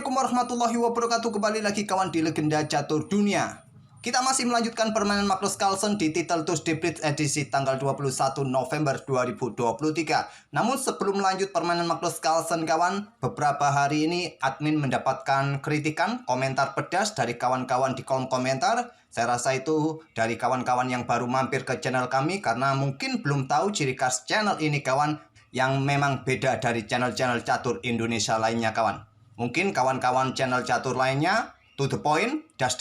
Assalamualaikum warahmatullahi wabarakatuh. Kembali lagi kawan di Legenda Catur Dunia. Kita masih melanjutkan permainan Magnus Carlsen di Title Tours The Blitz edisi tanggal 21 November 2023. Namun sebelum lanjut permainan Magnus Carlsen kawan, beberapa hari ini admin mendapatkan kritikan, komentar pedas dari kawan-kawan di kolom komentar. Saya rasa itu dari kawan-kawan yang baru mampir ke channel kami karena mungkin belum tahu ciri khas channel ini kawan, yang memang beda dari channel-channel catur Indonesia lainnya kawan. Mungkin kawan-kawan channel catur lainnya to the point, dash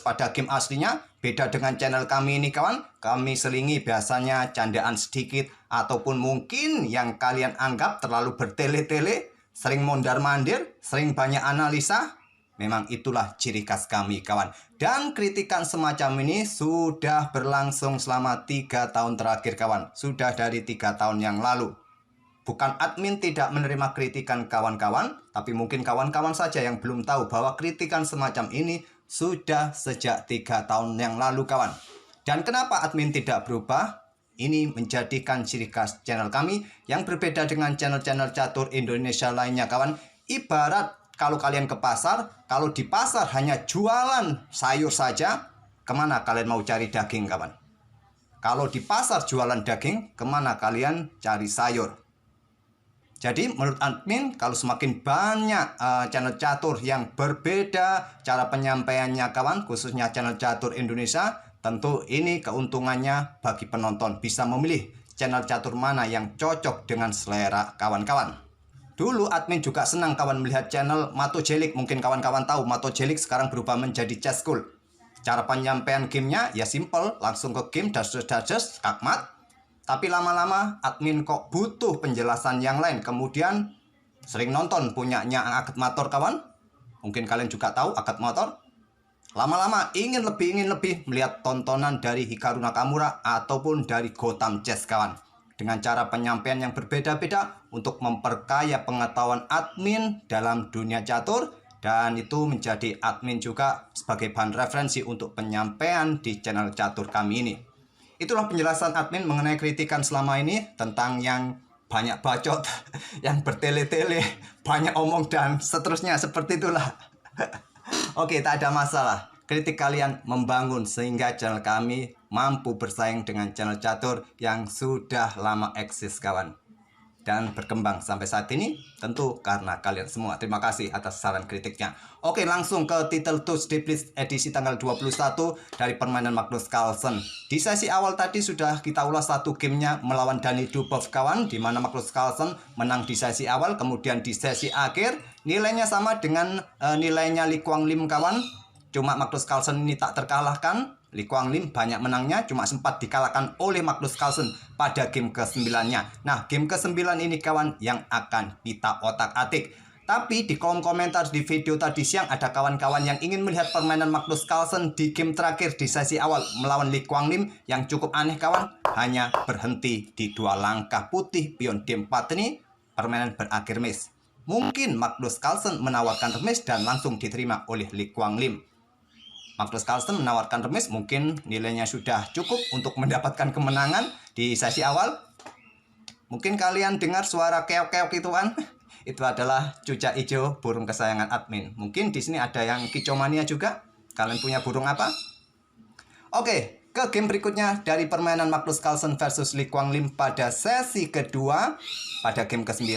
pada game aslinya. Beda dengan channel kami ini kawan. Kami selingi biasanya candaan sedikit, ataupun mungkin yang kalian anggap terlalu bertele-tele, sering mondar-mandir, sering banyak analisa. Memang itulah ciri khas kami kawan. Dan kritikan semacam ini sudah berlangsung selama 3 tahun terakhir kawan. Sudah dari 3 tahun yang lalu. Bukan admin tidak menerima kritikan kawan-kawan, tapi mungkin kawan-kawan saja yang belum tahu bahwa kritikan semacam ini sudah sejak 3 tahun yang lalu kawan. Dan kenapa admin tidak berubah? Ini menjadikan ciri khas channel kami yang berbeda dengan channel-channel catur Indonesia lainnya kawan. Ibarat kalau kalian ke pasar, kalau di pasar hanya jualan sayur saja, kemana kalian mau cari daging kawan? Kalau di pasar jualan daging, kemana kalian cari sayur? Jadi menurut admin, kalau semakin banyak channel catur yang berbeda cara penyampaiannya kawan, khususnya channel catur Indonesia, tentu ini keuntungannya bagi penonton bisa memilih channel catur mana yang cocok dengan selera kawan-kawan. Dulu admin juga senang kawan melihat channel Matojelik. Mungkin kawan-kawan tahu Matojelik sekarang berubah menjadi Chess School. Cara penyampaian gamenya ya simple, langsung ke game, dash skakmat. Tapi lama-lama admin kok butuh penjelasan yang lain. Kemudian sering nonton punyanya Akad Motor kawan. Mungkin kalian juga tahu Akad Motor. Lama-lama ingin lebih melihat tontonan dari Hikaru Nakamura ataupun dari Gotham Chess kawan. Dengan cara penyampaian yang berbeda-beda untuk memperkaya pengetahuan admin dalam dunia catur. Dan itu menjadi admin juga sebagai bahan referensi untuk penyampaian di channel catur kami ini. Itulah penjelasan admin mengenai kritikan selama ini tentang yang banyak bacot, yang bertele-tele, banyak omong dan seterusnya, seperti itulah. Oke, tak ada masalah. Kritik kalian membangun sehingga channel kami mampu bersaing dengan channel catur yang sudah lama eksis kawan. Dan berkembang sampai saat ini tentu karena kalian semua. Terima kasih atas saran kritiknya. Oke, langsung ke Title Tours The Blitz edisi tanggal 21 dari permainan Magnus Carlsen. Di sesi awal tadi sudah kita ulas satu gamenya melawan Dani Dubov kawan, di mana Magnus Carlsen menang di sesi awal. Kemudian di sesi akhir nilainya sama dengan nilainya Lee Kwang Lim kawan. Cuma Magnus Carlsen ini tak terkalahkan. Lee Kwang Lim banyak menangnya, cuma sempat dikalahkan oleh Magnus Carlsen pada game ke-9-nya. Nah, game ke-9 ini kawan yang akan kita otak-atik. Tapi di kolom komentar di video tadi siang ada kawan-kawan yang ingin melihat permainan Magnus Carlsen di game terakhir di sesi awal melawan Lee Kwang Lim yang cukup aneh kawan. Hanya berhenti di 2 langkah putih pion D4 ini, permainan berakhir miss. Mungkin Magnus Carlsen menawarkan remis dan langsung diterima oleh Lee Kwang Lim. Magnus Carlsen menawarkan remis, mungkin nilainya sudah cukup untuk mendapatkan kemenangan di sesi awal. Mungkin kalian dengar suara keok-keok itu kan? Itu adalah cucak hijau, burung kesayangan admin. Mungkin di sini ada yang kicomania juga. Kalian punya burung apa? Oke, ke game berikutnya dari permainan Magnus Carlsen versus Lee Kwang Lim pada sesi kedua. Pada game ke-9,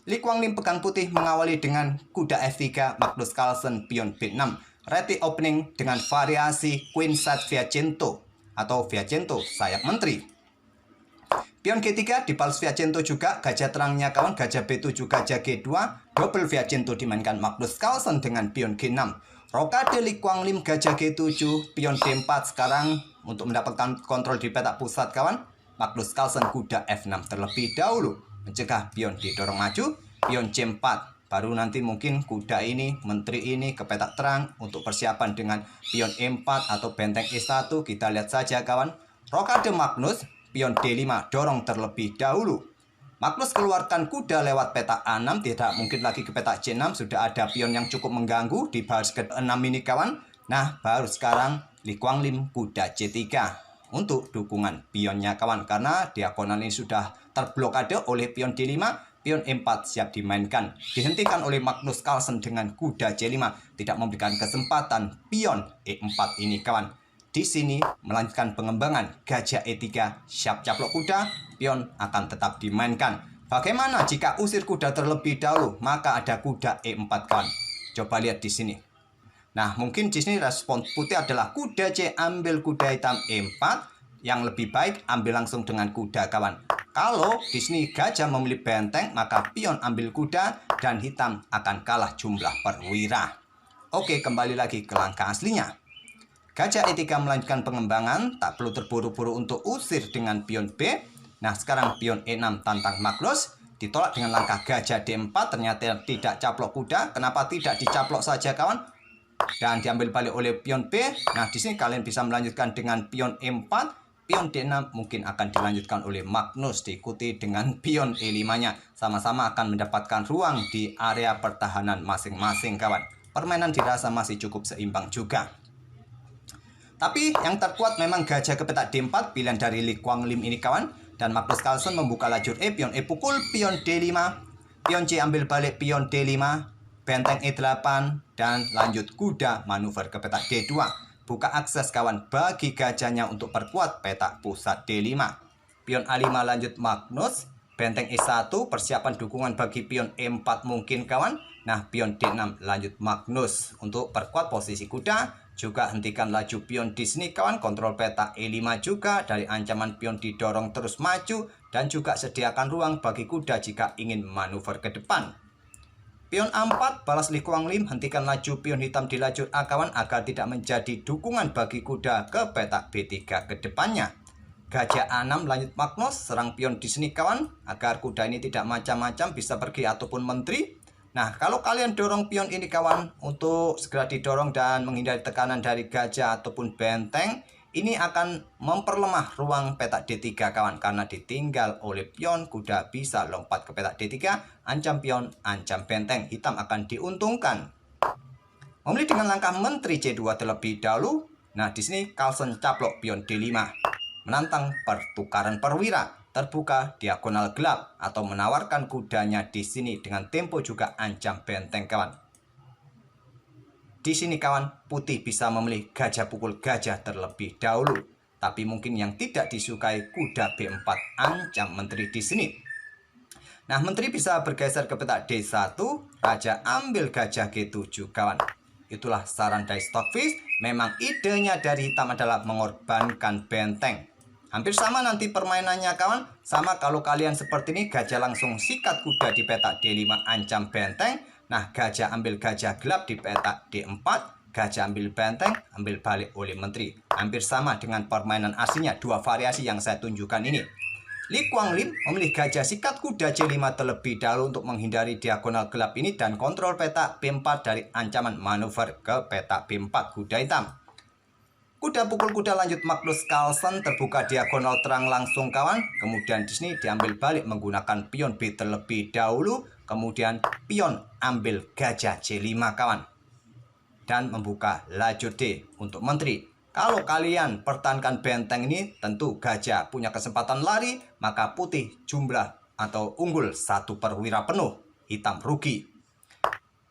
Lee Kwang Lim pegang putih mengawali dengan kuda F3, Magnus Carlsen pion B6. Ready opening dengan variasi Queen Side Viacento atau Viacento sayap menteri. Pion G3 dibalas Viacento juga, gajah terangnya kawan, gajah B7, gajah G2, double Viacento dimainkan Magnus Carlsen dengan pion G6. Rokade Lee Kwang Lim, gajah G7, pion D4 sekarang untuk mendapatkan kontrol di petak pusat kawan. Magnus Carlsen kuda F6 terlebih dahulu, mencegah pion didorong maju, pion C4. Baru nanti mungkin kuda ini, menteri ini ke petak terang untuk persiapan dengan pion E4 atau benteng E1. Kita lihat saja kawan. Rokade Magnus, pion D5 dorong terlebih dahulu. Magnus keluarkan kuda lewat petak A6, tidak mungkin lagi ke petak C6. Sudah ada pion yang cukup mengganggu di baris ke-6 ini kawan. Nah, baru sekarang Lee Kwang Lim kuda C3 untuk dukungan pionnya kawan. Karena diagonal ini sudah terblokade oleh pion D5. pion E4 siap dimainkan. Dihentikan oleh Magnus Carlsen dengan kuda C5. Tidak memberikan kesempatan pion E4 ini kawan. Di sini melanjutkan pengembangan gajah E3 siap caplok kuda, pion akan tetap dimainkan. Bagaimana jika usir kuda terlebih dahulu? Maka ada kuda E4 kawan. Coba lihat di sini. Nah, mungkin di sini respon putih adalah kuda C ambil kuda hitam E4. Yang lebih baik ambil langsung dengan kuda kawan. Kalau di sini gajah memilih benteng, maka pion ambil kuda dan hitam akan kalah jumlah perwira. Oke, kembali lagi ke langkah aslinya. Gajah E3 melanjutkan pengembangan, tak perlu terburu-buru untuk usir dengan pion B. Nah, sekarang pion E6 tantang Magnus, ditolak dengan langkah gajah D4, ternyata tidak caplok kuda. Kenapa tidak dicaplok saja kawan? Dan diambil balik oleh pion B. Nah, di sini kalian bisa melanjutkan dengan pion E4. Pion D6 mungkin akan dilanjutkan oleh Magnus, diikuti dengan pion E5-nya. Sama-sama akan mendapatkan ruang di area pertahanan masing-masing kawan. Permainan dirasa masih cukup seimbang juga. Tapi yang terkuat memang gajah ke petak D4, pilihan dari Li Kuang Lim ini kawan. Dan Magnus Carlsen membuka lajur E, pion E pukul, pion D5. Pion C ambil balik pion D5. Benteng E8 dan lanjut kuda manuver ke petak D2. Buka akses kawan bagi gajahnya untuk perkuat petak pusat D5. Pion A5 lanjut Magnus. Benteng E1 persiapan dukungan bagi pion E4 mungkin kawan. Nah, pion D6 lanjut Magnus untuk perkuat posisi kuda. Juga hentikan laju pion di sini kawan. Kontrol petak E5 juga dari ancaman pion didorong terus maju. Dan juga sediakan ruang bagi kuda jika ingin manuver ke depan. Pion A4 balas Li Kuang Lim, hentikan laju pion hitam di lajur A kawan agar tidak menjadi dukungan bagi kuda ke petak B3 ke depannya. Gajah A6 lanjut Magnus, serang pion di sini kawan agar kuda ini tidak macam-macam bisa pergi ataupun menteri. Nah, kalau kalian dorong pion ini kawan untuk segera didorong dan menghindari tekanan dari gajah ataupun benteng, ini akan memperlemah ruang petak D3 kawan. Karena ditinggal oleh pion, kuda bisa lompat ke petak D3, ancam pion, ancam benteng. Hitam akan diuntungkan. Memilih dengan langkah menteri C2 terlebih dahulu. Nah, di sini Carlsen caplok pion D5. Menantang pertukaran perwira. Terbuka diagonal gelap atau menawarkan kudanya di sini dengan tempo juga ancam benteng kawan. Di sini kawan, putih bisa memilih gajah pukul gajah terlebih dahulu. Tapi mungkin yang tidak disukai kuda B4 ancam menteri di sini. Nah, menteri bisa bergeser ke petak D1, raja ambil gajah G7 kawan. Itulah saran dari Stockfish. Memang idenya dari hitam adalah mengorbankan benteng. Hampir sama nanti permainannya kawan. Sama kalau kalian seperti ini, gajah langsung sikat kuda di petak D5 ancam benteng. Nah, gajah ambil gajah gelap di petak D4, gajah ambil benteng, ambil balik oleh menteri. Hampir sama dengan permainan aslinya, dua variasi yang saya tunjukkan ini. Li Kuang Lim memilih gajah sikat kuda C5 terlebih dahulu untuk menghindari diagonal gelap ini dan kontrol petak B4 dari ancaman manuver ke petak B4 kuda hitam. Kuda pukul kuda lanjut Magnus Carlsen, terbuka diagonal terang langsung kawan. Kemudian di sini diambil balik menggunakan pion B terlebih dahulu. Kemudian pion ambil gajah C5 kawan. Dan membuka lajur D untuk menteri. Kalau kalian pertahankan benteng ini, tentu gajah punya kesempatan lari. Maka putih jumlah atau unggul satu perwira penuh. Hitam rugi.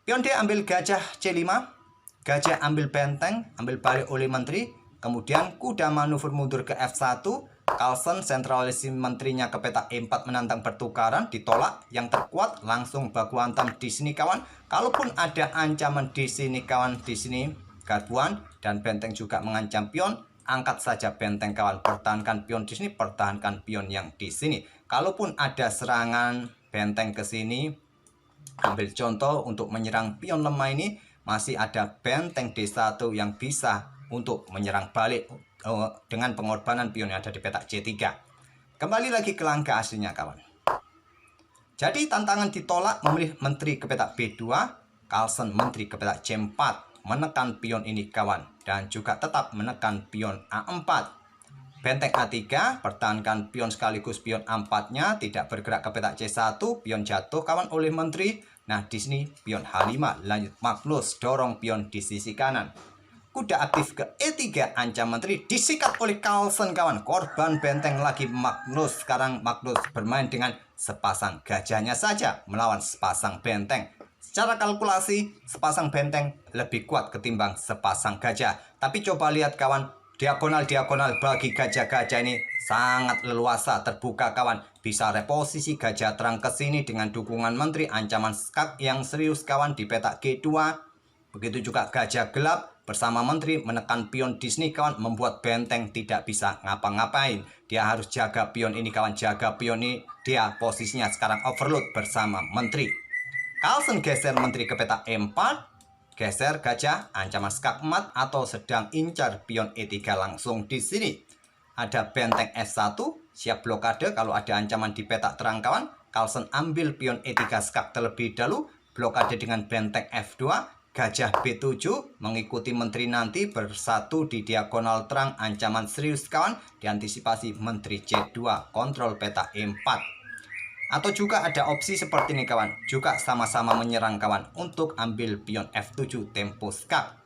Pion D ambil gajah C5. Gajah ambil benteng, ambil balik oleh menteri. Kemudian kuda manuver mundur ke F1. Carlsen sentralisasi menterinya ke petak E4 menantang pertukaran, ditolak. Yang terkuat langsung baku hantam di sini kawan. Kalaupun ada ancaman di sini kawan, di sini garbuan dan benteng juga mengancam pion, angkat saja benteng kawan. Pertahankan pion di sini, pertahankan pion yang di sini. Kalaupun ada serangan benteng ke sini, ambil contoh untuk menyerang pion lemah ini, masih ada benteng D1 yang bisa untuk menyerang balik dengan pengorbanan pion yang ada di petak C3. Kembali lagi ke langkah aslinya kawan. Jadi tantangan ditolak, memilih menteri ke petak B2, Carlsen menteri ke petak C4, menekan pion ini kawan, dan juga tetap menekan pion A4. Benteng A3, pertahankan pion sekaligus pion A4-nya, tidak bergerak ke petak C1, pion jatuh kawan oleh menteri. Nah, di sini pion H5 lanjut Magnus, dorong pion di sisi kanan. Kuda aktif ke E3 ancam menteri disikat oleh Carlsen kawan. Korban benteng lagi Magnus. Sekarang Magnus bermain dengan sepasang gajahnya saja melawan sepasang benteng. Secara kalkulasi sepasang benteng lebih kuat ketimbang sepasang gajah. Tapi coba lihat kawan, diagonal-diagonal bagi gajah-gajah ini sangat leluasa terbuka kawan. Bisa reposisi gajah terang ke sini dengan dukungan menteri, ancaman skak yang serius kawan di peta G2. Begitu juga gajah gelap bersama menteri menekan pion Disney kawan, membuat benteng tidak bisa ngapa-ngapain. Dia harus jaga pion ini kawan, jaga pion ini. Dia posisinya sekarang overload bersama menteri. Carlsen geser menteri ke peta E4. Geser gajah, ancaman skak mat atau sedang incar pion E3 langsung di sini. Ada benteng F1, siap blokade kalau ada ancaman di peta terang kawan. Carlsen ambil pion E3 skak terlebih dahulu, blokade dengan benteng F2. Gajah B7 mengikuti menteri nanti bersatu di diagonal terang, ancaman serius kawan, diantisipasi menteri C2 kontrol peta E4. Atau juga ada opsi seperti ini kawan, juga sama-sama menyerang kawan untuk ambil pion F7 tempo skak.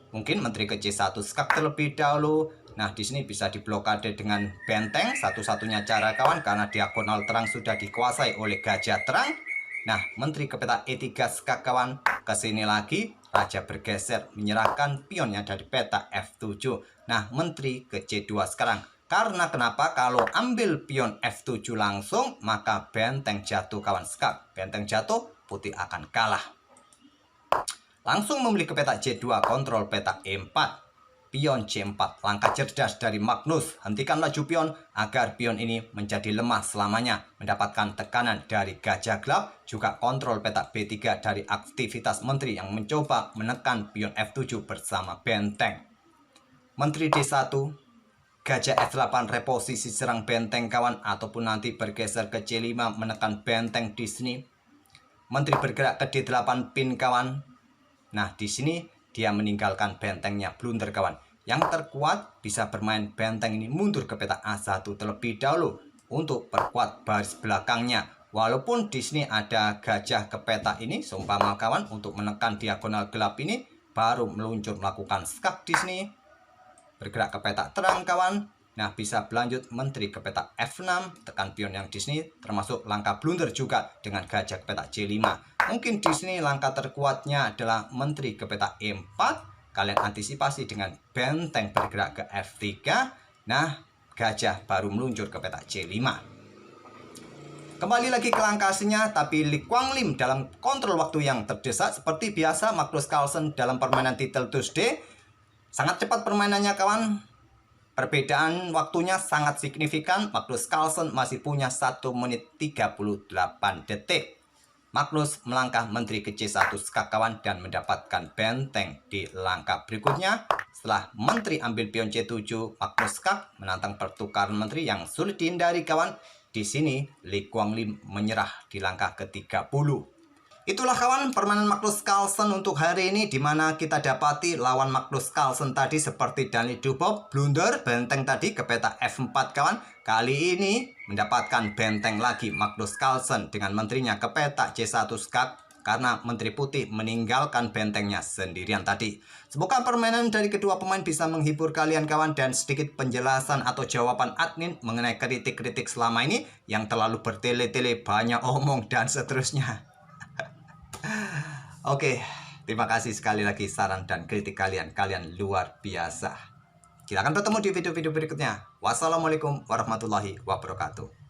Mungkin menteri ke C1 skak terlebih dahulu. Nah, di sini bisa diblokade dengan benteng, satu-satunya cara kawan, karena diagonal terang sudah dikuasai oleh gajah terang. Nah, menteri ke peta E3 skak kawan, ke sini lagi, raja bergeser menyerahkan pionnya dari peta F7. Nah, menteri ke C2 sekarang. Karena kenapa? Kalau ambil pion F7 langsung, maka benteng jatuh kawan skak. Benteng jatuh, putih akan kalah. Langsung memilih ke peta C2, kontrol peta E4. Pion C4, langkah cerdas dari Magnus. Hentikan laju pion agar pion ini menjadi lemah selamanya. Mendapatkan tekanan dari gajah gelap. Juga kontrol peta B3 dari aktivitas menteri yang mencoba menekan pion F7 bersama benteng. Menteri D1, gajah F8 reposisi serang benteng kawan. Ataupun nanti bergeser ke C5 menekan benteng di sini. Menteri bergerak ke D8 pin kawan. Nah, di sini dia meninggalkan bentengnya, blunder kawan. Yang terkuat bisa bermain benteng ini mundur ke peta A1 terlebih dahulu untuk perkuat baris belakangnya. Walaupun di sini ada gajah ke peta ini, seumpama kawan untuk menekan diagonal gelap ini, baru meluncur melakukan skak di sini. Bergerak ke peta terang kawan. Nah, bisa berlanjut menteri ke peta F6, tekan pion yang di sini, termasuk langkah blunder juga dengan gajah ke peta C5. Mungkin di sini langkah terkuatnya adalah menteri ke peta E4. Kalian antisipasi dengan benteng bergerak ke F3. Nah, gajah baru meluncur ke peta C5. Kembali lagi ke langkah aslinya, tapi Lee Kwang Lim dalam kontrol waktu yang terdesak. Seperti biasa, Magnus Carlsen dalam permainan Title Tuesday sangat cepat permainannya kawan. Perbedaan waktunya sangat signifikan. Magnus Carlsen masih punya 1 menit 38 detik. Magnus melangkah menteri ke C1 skak kawan dan mendapatkan benteng di langkah berikutnya. Setelah menteri ambil pion C7, Magnus skak menantang pertukaran menteri yang sulit dihindari kawan. Di sini Lee Kwang Lim menyerah di langkah ke-30. Itulah kawan permainan Magnus Carlsen untuk hari ini, di mana kita dapati lawan Magnus Carlsen tadi seperti Daniel Dubois blunder benteng tadi ke peta F4 kawan. Kali ini mendapatkan benteng lagi Magnus Carlsen dengan menterinya ke peta C1 skak karena menteri putih meninggalkan bentengnya sendirian tadi. Semoga permainan dari kedua pemain bisa menghibur kalian kawan, dan sedikit penjelasan atau jawaban admin mengenai kritik-kritik selama ini yang terlalu bertele-tele, banyak omong dan seterusnya. Oke, terima kasih sekali lagi saran dan kritik kalian. Kalian luar biasa. Kita akan bertemu di video-video berikutnya. Wassalamualaikum warahmatullahi wabarakatuh.